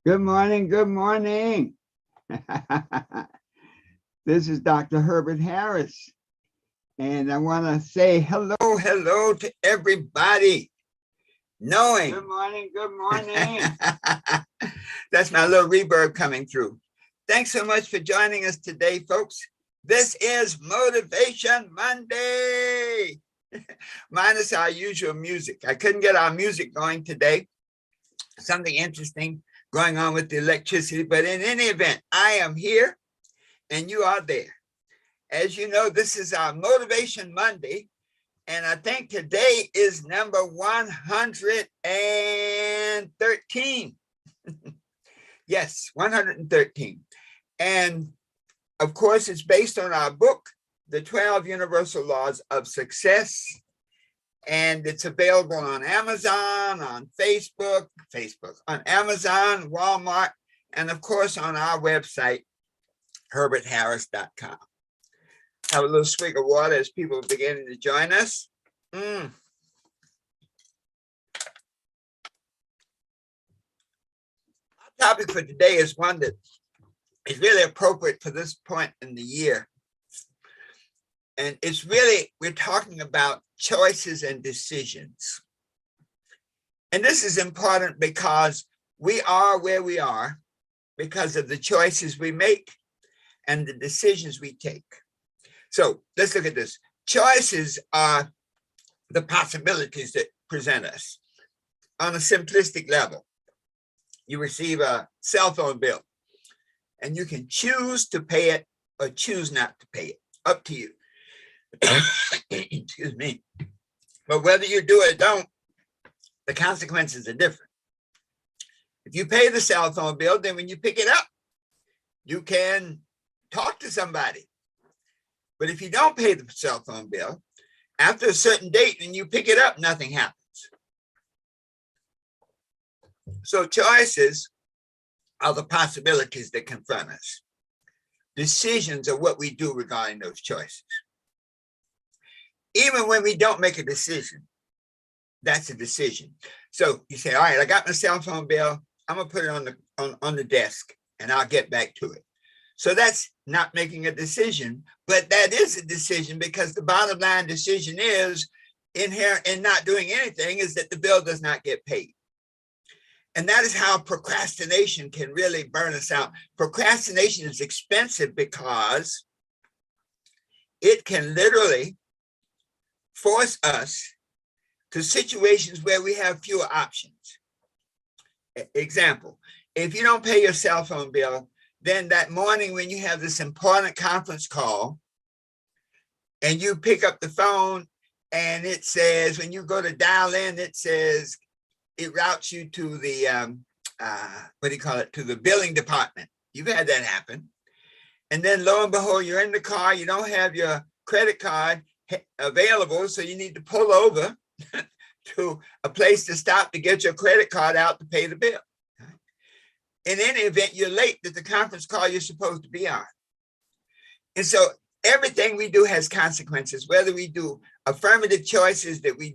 Good morning. Good morning. This is Dr. Herbert Harris, and I want to say hello to everybody. Knowing. Good morning. Good morning. That's my little reverb coming through. Thanks so much for joining us today, folks. This is Motivation Monday, minus our usual music. I couldn't get our music going today. Something interesting going on with the electricity, but in any event, I am here and you are there. As you know, this is our Motivation Monday, and I think today is number 113. Yes, 113. And of course, it's based on our book, The 12 Universal Laws of Success. And it's available on Amazon, on Facebook, on Amazon, Walmart, and of course on our website, herbertharris.com. Have a little swig of water as people are beginning to join us. Our topic for today is one that is really appropriate for this point in the year. And it's really, we're talking about choices and decisions. And this is important because we are where we are because of the choices we make and the decisions we take. So let's look at this. Choices are the possibilities that present us. On a simplistic level, you receive a cell phone bill and you can choose to pay it or choose not to pay it. Up to you. Excuse me. But whether you do it or don't, the consequences are different. If you pay the cell phone bill, then when you pick it up, you can talk to somebody. But if you don't pay the cell phone bill, after a certain date, when you pick it up, nothing happens. So choices are the possibilities that confront us. Decisions are what we do regarding those choices. Even when we don't make a decision, that's a decision. So you say, all right, I got my cell phone bill. I'm going to put it on the desk and I'll get back to it. So that's not making a decision, but that is a decision because the bottom line decision is inherent in not doing anything is that the bill does not get paid. And that is how procrastination can really burn us out. Procrastination is expensive because it can literally force us to situations where we have fewer options. Example, if you don't pay your cell phone bill, then that morning when you have this important conference call and you pick up the phone and it says, when you go to dial in, it says, it routes you to the, to the billing department. You've had that happen. And then lo and behold, you're in the car, you don't have your credit card available, so you need to pull over to a place to stop to get your credit card out to pay the bill. In any event, you're late to the conference call you're supposed to be on. And so everything we do has consequences, whether we do affirmative choices that we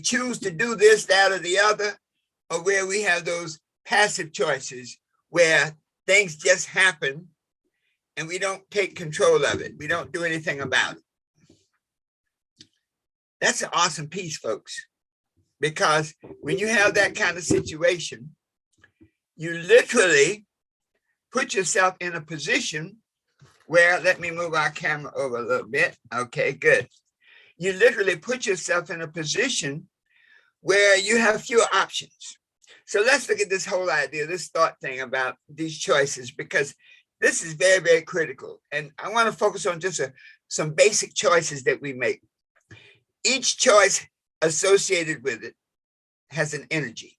choose to do this, that, or the other, or where we have those passive choices where things just happen and we don't take control of it. We don't do anything about it. That's an awesome piece, folks, because when you have that kind of situation, you literally put yourself in a position where, let me move our camera over a little bit. Okay, good. You literally put yourself in a position where you have fewer options. So let's look at this whole idea, this thought thing about these choices, because this is very, very critical. And I want to focus on just some basic choices that we make. Each choice associated with it has an energy.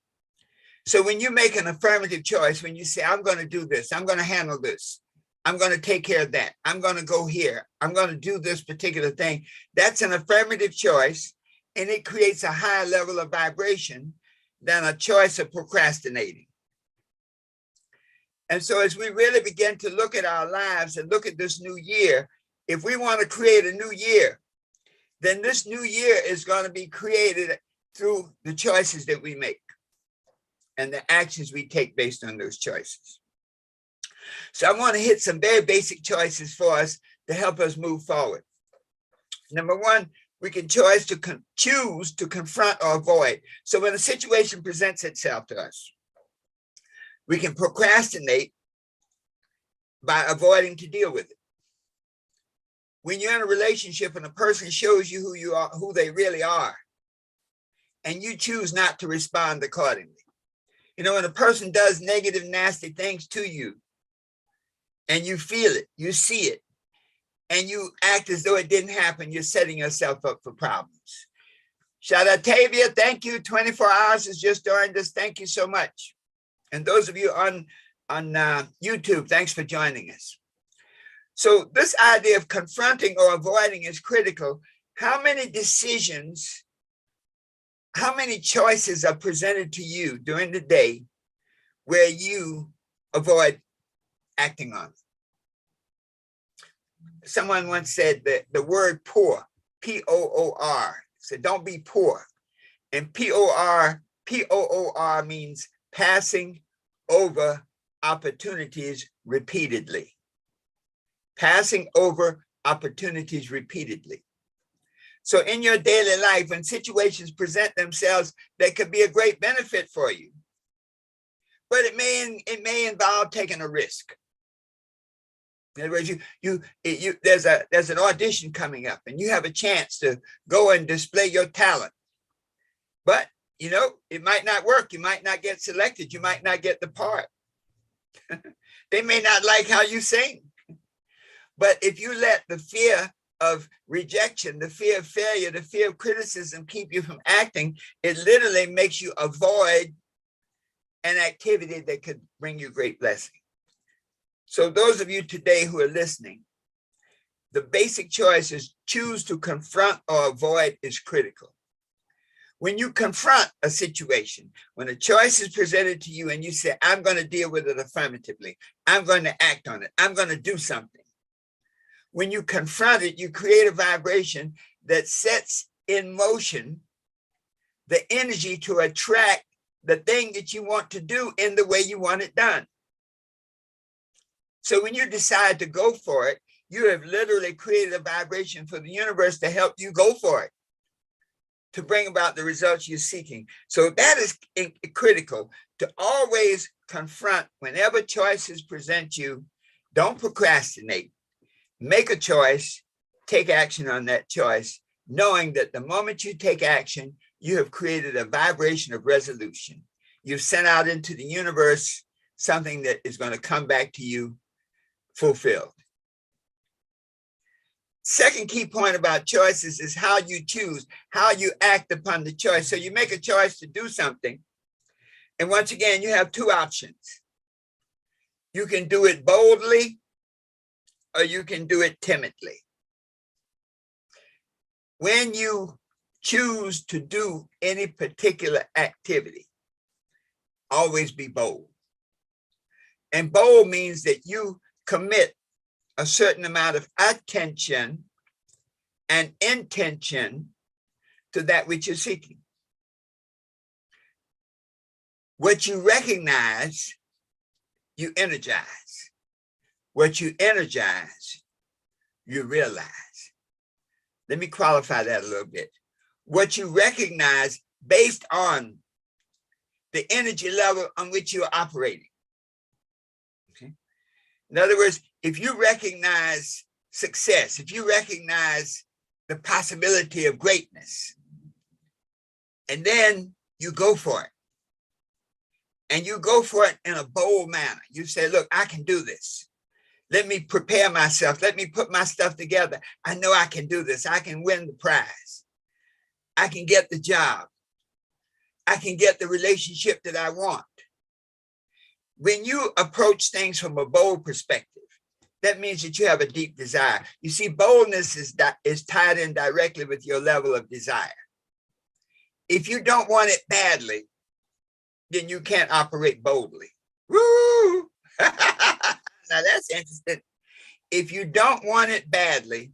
So when you make an affirmative choice, when you say, I'm going to do this, I'm going to handle this, I'm going to take care of that, I'm going to go here, I'm going to do this particular thing, that's an affirmative choice, and it creates a higher level of vibration than a choice of procrastinating. And so as we really begin to look at our lives and look at this new year, if we want to create a new year, then this new year is going to be created through the choices that we make. and the actions we take based on those choices. So I want to hit some very basic choices for us to help us move forward. Number one, we can choose to confront or avoid. So when a situation presents itself to us, we can procrastinate by avoiding to deal with it. When you're in a relationship and a person shows you who you are, who they really are, and you choose not to respond accordingly. You know, when a person does negative, nasty things to you, and you feel it, you see it, and you act as though it didn't happen, you're setting yourself up for problems. Shout out Tavia, thank you. 24 hours has just joined us. Thank you so much. And those of you on YouTube, thanks for joining us. So this idea of confronting or avoiding is critical. How many decisions, how many choices are presented to you during the day where you avoid acting on it? Someone once said that the word poor, P-O-O-R, said don't be poor. And P-O-O-R means passing over opportunities repeatedly. Passing over opportunities repeatedly. So in your daily life, when situations present themselves, they could be a great benefit for you. But it may involve taking a risk. In other words, there's an audition coming up and you have a chance to go and display your talent. But, you know, it might not work. You might not get selected. You might not get the part. They may not like how you sing. But if you let the fear of rejection, the fear of failure, the fear of criticism keep you from acting, it literally makes you avoid an activity that could bring you great blessing. So those of you today who are listening, the basic choice is choose to confront or avoid is critical. When you confront a situation, when a choice is presented to you and you say, I'm going to deal with it affirmatively, I'm going to act on it, I'm going to do something. When you confront it, you create a vibration that sets in motion the energy to attract the thing that you want to do in the way you want it done. So when you decide to go for it, you have literally created a vibration for the universe to help you go for it, to bring about the results you're seeking. So that is critical, to always confront whenever choices present you. Don't procrastinate. Make a choice, take action on that choice, knowing that the moment you take action, you have created a vibration of resolution. You've sent out into the universe something that is going to come back to you fulfilled. Second key point about choices is how you choose, how you act upon the choice. So you make a choice to do something. And once again, you have two options. You can do it boldly, or you can do it timidly. When you choose to do any particular activity, always be bold. And bold means that you commit a certain amount of attention and intention to that which you're seeking. What you recognize, you energize. What you energize, you realize. Let me qualify that a little bit. What you recognize based on the energy level on which you're operating. Okay? In other words, if you recognize success, if you recognize the possibility of greatness, and then you go for it, and you go for it in a bold manner. You say, look, I can do this. Let me prepare myself. Let me put my stuff together. I know I can do this. I can win the prize. I can get the job. I can get the relationship that I want. When you approach things from a bold perspective, that means that you have a deep desire. You see, boldness is tied in directly with your level of desire. If you don't want it badly, then you can't operate boldly. Woo! Now that's interesting. If you don't want it badly,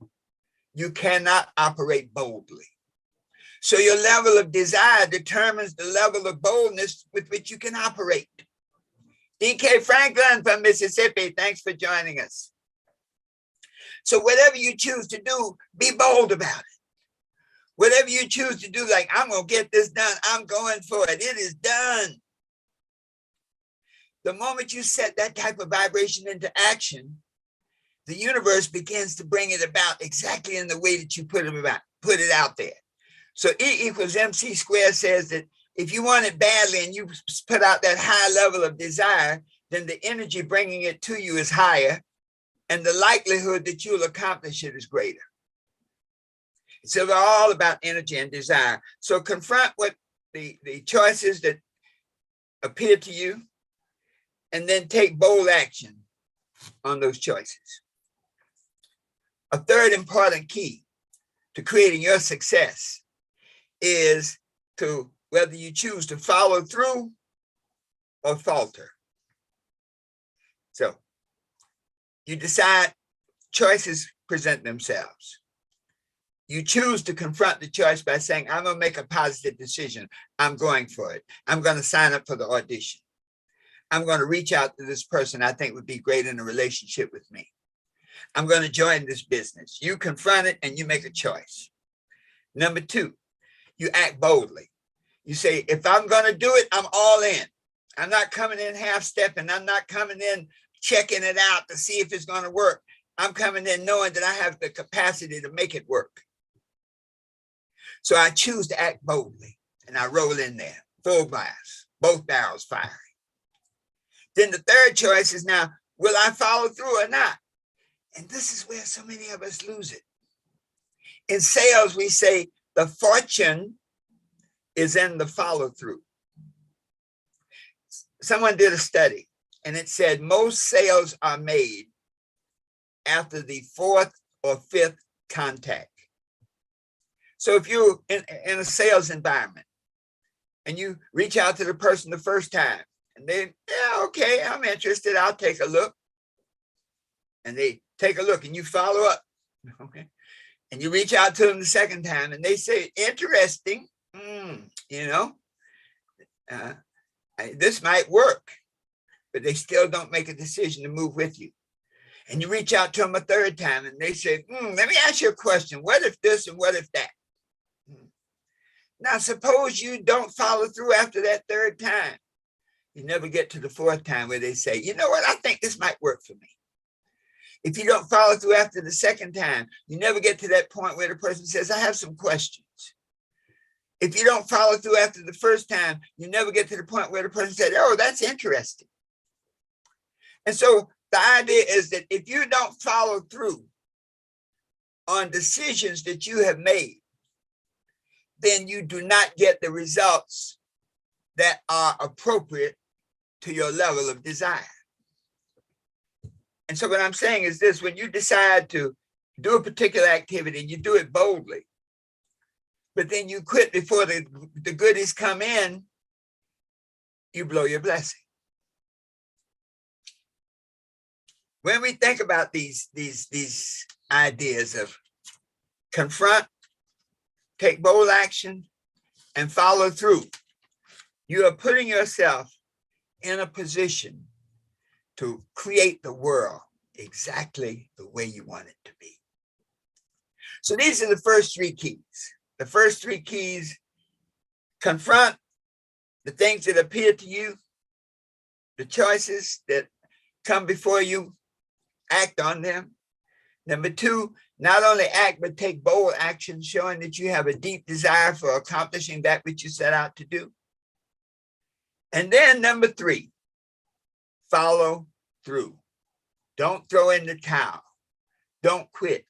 you cannot operate boldly. So your level of desire determines the level of boldness with which you can operate. D.K. Franklin from Mississippi, thanks for joining us. So whatever you choose to do, be bold about it. Whatever you choose to do, like, I'm going to get this done, I'm going for it, it is done. The moment you set that type of vibration into action, the universe begins to bring it about exactly in the way that you put it out there. So E equals MC squared says that if you want it badly and you put out that high level of desire, then the energy bringing it to you is higher, and the likelihood that you'll accomplish it is greater. So they're all about energy and desire. So confront what the choices that appear to you, and then take bold action on those choices. A third important key to creating your success is to whether you choose to follow through or falter. So you decide, choices present themselves. You choose to confront the choice by saying, I'm going to make a positive decision. I'm going for it. I'm going to sign up for the audition. I'm going to reach out to this person I think would be great in a relationship with me. I'm going to join this business. You confront it and you make a choice. Number two, you act boldly. You say, if I'm going to do it, I'm all in. I'm not coming in half-stepping. I'm not coming in checking it out to see if it's going to work. I'm coming in knowing that I have the capacity to make it work. So I choose to act boldly, and I roll in there, full blast, both barrels firing. Then the third choice is now, will I follow through or not? And this is where so many of us lose it. In sales, we say the fortune is in the follow through. Someone did a study and it said most sales are made after the fourth or fifth contact. So if you're in a sales environment and you reach out to the person the first time and they, yeah, okay, I'm interested, I'll take a look. And they take a look and you follow up, okay? And you reach out to them the second time and they say, interesting, this might work, but they still don't make a decision to move with you. And you reach out to them a third time and they say, let me ask you a question. What if this and what if that? Now, suppose you don't follow through after that third time. You never get to the fourth time where they say, you know what, I think this might work for me. If you don't follow through after the second time, you never get to that point where the person says, I have some questions. If you don't follow through after the first time, you never get to the point where the person said, oh, that's interesting. And so the idea is that if you don't follow through on decisions that you have made, then you do not get the results that are appropriate to your level of desire. And so what I'm saying is this: when you decide to do a particular activity and you do it boldly, but then you quit before the goodies come in, you blow your blessing. When we think about these ideas of confront, take bold action, and follow through, you are putting yourself in a position to create the world exactly the way you want it to be. So these are the first three keys. The first three keys: confront the things that appear to you, the choices that come before you, act on them. Number two, not only act, but take bold action, showing that you have a deep desire for accomplishing that which you set out to do. And then number three, follow through. Don't throw in the towel. Don't quit.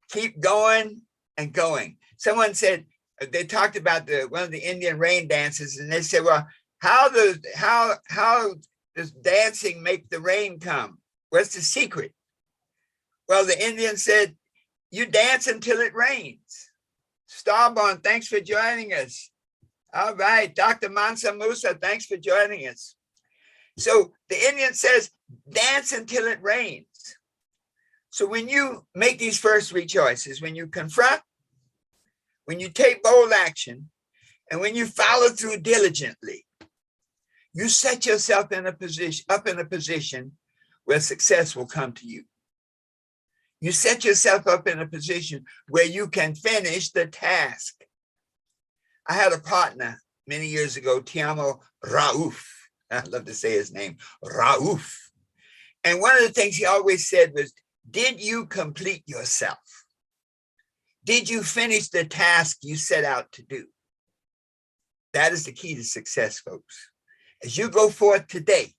Keep going and going. Someone said, they talked about one of the Indian rain dances, and they said, well, how does dancing make the rain come? What's the secret? Well, the Indian said, you dance until it rains. Starborn, thanks for joining us. All right, Dr. Mansa Musa, thanks for joining us. So the Indian says, dance until it rains. So when you make these first three choices, when you confront, when you take bold action, and when you follow through diligently, you set yourself in a position where success will come to you. You set yourself up in a position where you can finish the task. I had a partner many years ago, Tiamo Rauf. I love to say his name, Rauf. And one of the things he always said was, did you complete yourself? Did you finish the task you set out to do? That is the key to success, folks. As you go forth today,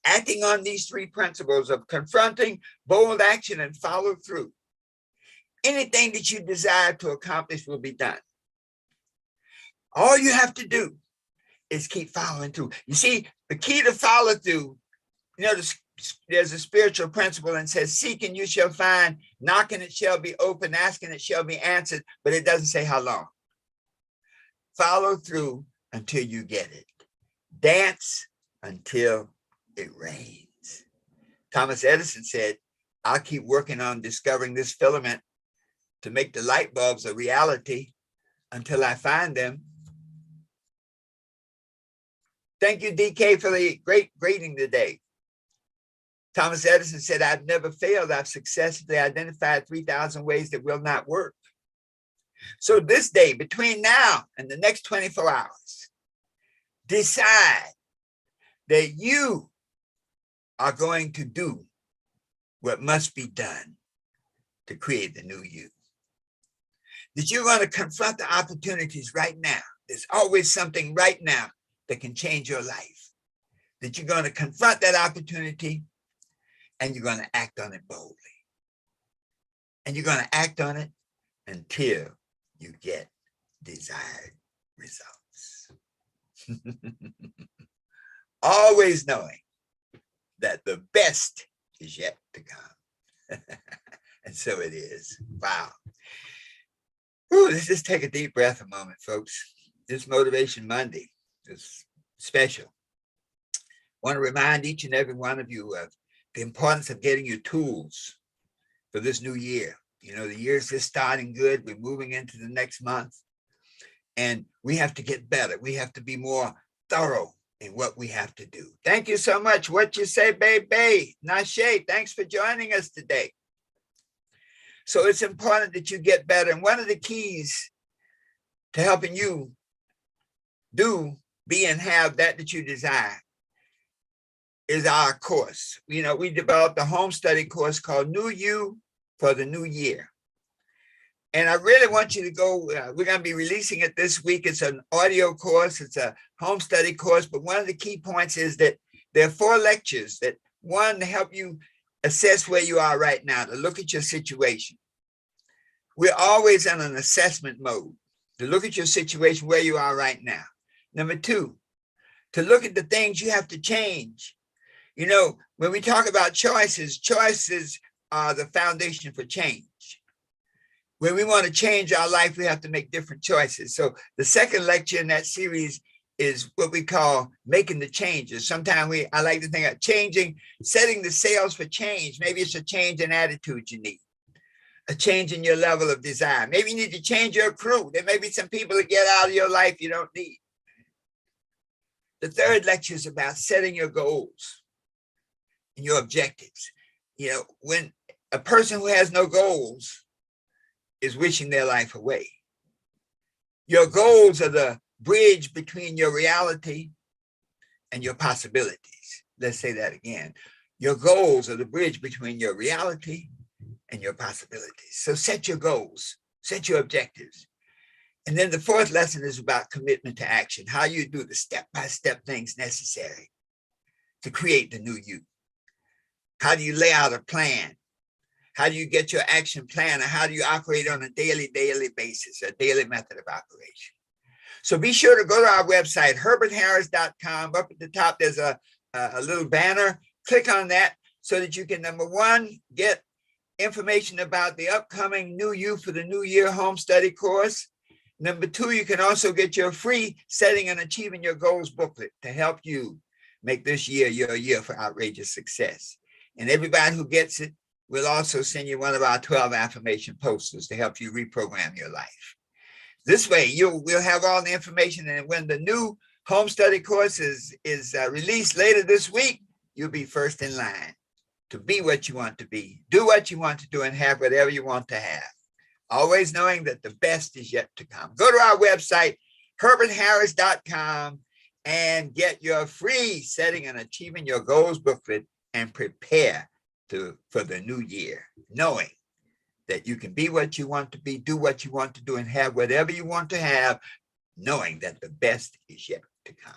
acting on these three principles of confronting, bold action, and follow through, anything that you desire to accomplish will be done. All you have to do is keep following through. You see, the key to follow through, there's a spiritual principle and says, seek and you shall find, knocking it shall be open, asking it shall be answered, but it doesn't say how long. Follow through until you get it. Dance until it rains. Thomas Edison said, I'll keep working on discovering this filament to make the light bulbs a reality until I find them. Thank you, DK, for the great greeting today. Thomas Edison said, I've never failed. I've successfully identified 3,000 ways that will not work. So this day, between now and the next 24 hours, decide that you are going to do what must be done to create the new you. That you're going to confront the opportunities right now. There's always something right now that can change your life. That you're going to confront that opportunity and you're going to act on it boldly. And you're going to act on it until you get desired results. Always knowing that the best is yet to come. And so it is. Wow. Ooh, let's just take a deep breath a moment, folks. This Motivation Monday is special. I want to remind each and every one of you of the importance of getting your tools for this new year. You know, the year's just starting good. We're moving into the next month. And we have to get better. We have to be more thorough in what we have to do. Thank you so much. What you say, baby? Nashe, thanks for joining us today. So it's important that you get better. And one of the keys to helping you do, be, and have that you desire is our course. You know, we developed a home study course called New You for the New Year. And I really want you to go, we're going to be releasing it this week. It's an audio course. It's a home study course. But one of the key points is that there are 4 lectures that, one, to help you assess where you are right now, to look at your situation. We're always in an assessment mode, to look at your situation, where you are right now. Number 2, to look at the things you have to change. You know, when we talk about choices, choices are the foundation for change. When we want to change our life, we have to make different choices. So the second lecture in that series is what we call making the changes. Sometimes I like to think of changing, setting the sails for change. Maybe it's a change in attitude you need, a change in your level of desire. Maybe you need to change your crew. There may be some people that get out of your life you don't need. The third lecture is about setting your goals and your objectives. You know, when a person who has no goals is wishing their life away. Your goals are the bridge between your reality and your possibilities. Let's say that again. Your goals are the bridge between your reality and your possibilities. So set your goals, set your objectives. And then the fourth lesson is about commitment to action, how you do the step-by-step things necessary to create the new you. How do you lay out a plan? How do you get your action plan? And how do you operate on a daily basis, a daily method of operation? So be sure to go to our website, herbertharris.com. Up at the top, there's a little banner. Click on that so that you can, number 1, get information about the upcoming New You for the New Year home study course. Number 2, you can also get your free Setting and Achieving Your Goals booklet to help you make this year your year for outrageous success. And everybody who gets it, we'll also send you one of our 12 affirmation posters to help you reprogram your life. This way, we'll have all the information, and when the new home study course is released later this week, you'll be first in line to be what you want to be, do what you want to do, and have whatever you want to have. Always knowing that the best is yet to come. Go to our website, herbertharris.com, and get your free Setting and Achieving Your Goals booklet and prepare for the new year, knowing that you can be what you want to be, do what you want to do, and have whatever you want to have, knowing that the best is yet to come.